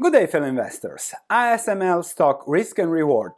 Good day, fellow investors. Asml stock risk and reward.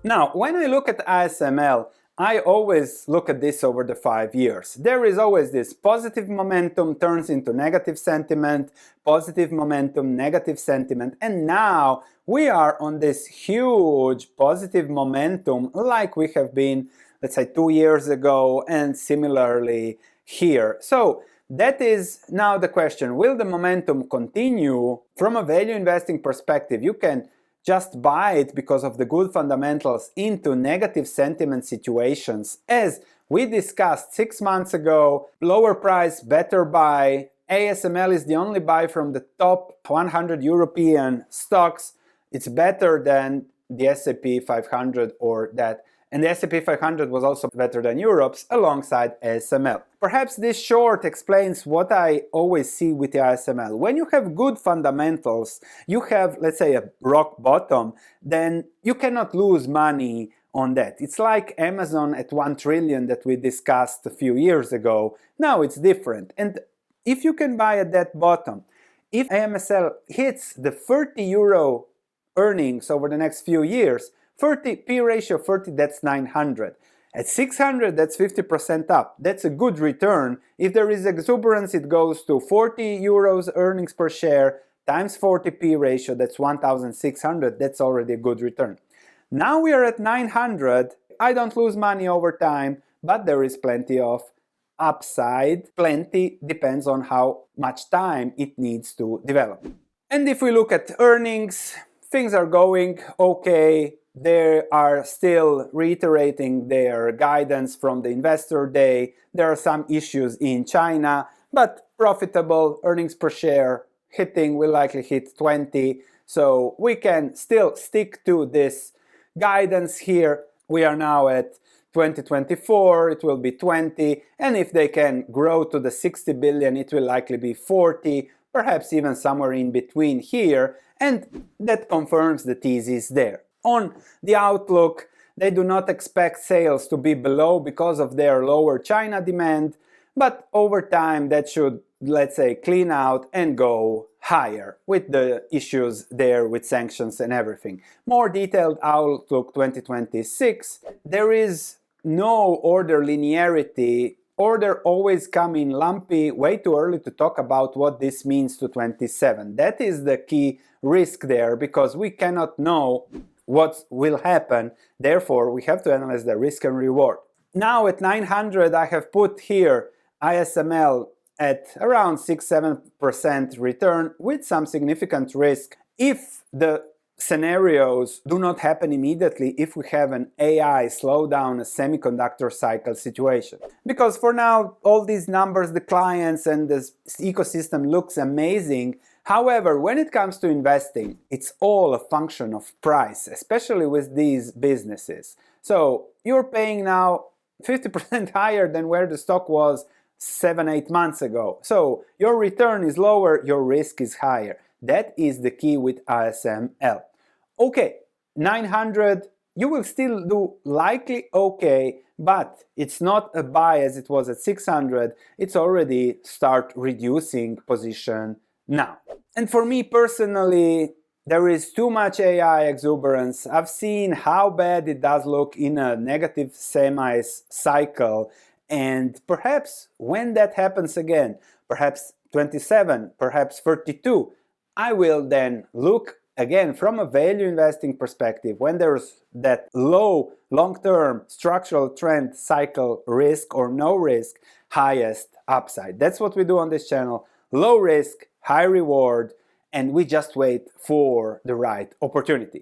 Now, when I look at Asml, I always look at this over the 5 years. There is always this positive momentum turns into negative sentiment, positive momentum, negative sentiment, and now we are on this huge positive momentum like we have been, let's say, 2 years ago, and similarly here. So that is now the question, will the momentum continue? From a value investing perspective, you can just buy it because of the good fundamentals into negative sentiment situations. As we discussed 6 months ago, lower price, better buy. Asml is the only buy from the top 100 European stocks. It's better than the S&P 500 or that. And the S&P 500 was also better than Europe's alongside Asml. Perhaps this short explains what I always see with the Asml. When you have good fundamentals, you have, let's say, a rock bottom, then you cannot lose money on that. It's like Amazon at 1 trillion that we discussed a few years ago. Now it's different. And if you can buy at that bottom, if AMSL hits the 30 euro earnings over the next few years, 30 P ratio 30, that's 900. At 600, that's 50% up. That's a good return. If there is exuberance, it goes to 40 euros earnings per share times 40 P ratio, that's 1,600. That's already a good return. Now we are at 900. I don't lose money over time, but there is plenty of upside. Plenty depends on how much time it needs to develop. And if we look at earnings, things are going okay. They are still reiterating their guidance from the investor day. There are some issues in China, but profitable, earnings per share hitting, will likely hit 20. So we can still stick to this guidance here. We are now at 2024, it will be 20. And if they can grow to the 60 billion, it will likely be 40, perhaps even somewhere in between here. And that confirms the thesis there. On the outlook, they do not expect sales to be below because of their lower China demand, but over time that should, let's say, clean out and go higher with the issues there with sanctions and everything. More detailed outlook 2026. There is no order linearity. Order always come in lumpy, way too early to talk about what this means to 27. That is the key risk there, because we cannot know what will happen. Therefore, we have to analyze the risk and reward. Now at 900, I have put here Asml at around 6-7% return with some significant risk. If the scenarios do not happen immediately, if we have an AI slowdown, a semiconductor cycle situation. Because for now, all these numbers, the clients and this ecosystem looks amazing. However, when it comes to investing, it's all a function of price, especially with these businesses. So you're paying now 50% higher than where the stock was 7-8 months ago. So your return is lower, your risk is higher. That is the key with Asml. Okay, 900, you will still do likely okay, but it's not a buy as it was at 600. It's already start reducing position now. And for me personally, there is too much AI exuberance. I've seen how bad it does look in a negative semis cycle, and perhaps when that happens again, perhaps 27, perhaps 32, I will then look again from a value investing perspective when there's that low long-term structural trend cycle risk or no risk, highest upside. That's what we do on this channel. Low risk, high reward, and we just wait for the right opportunity.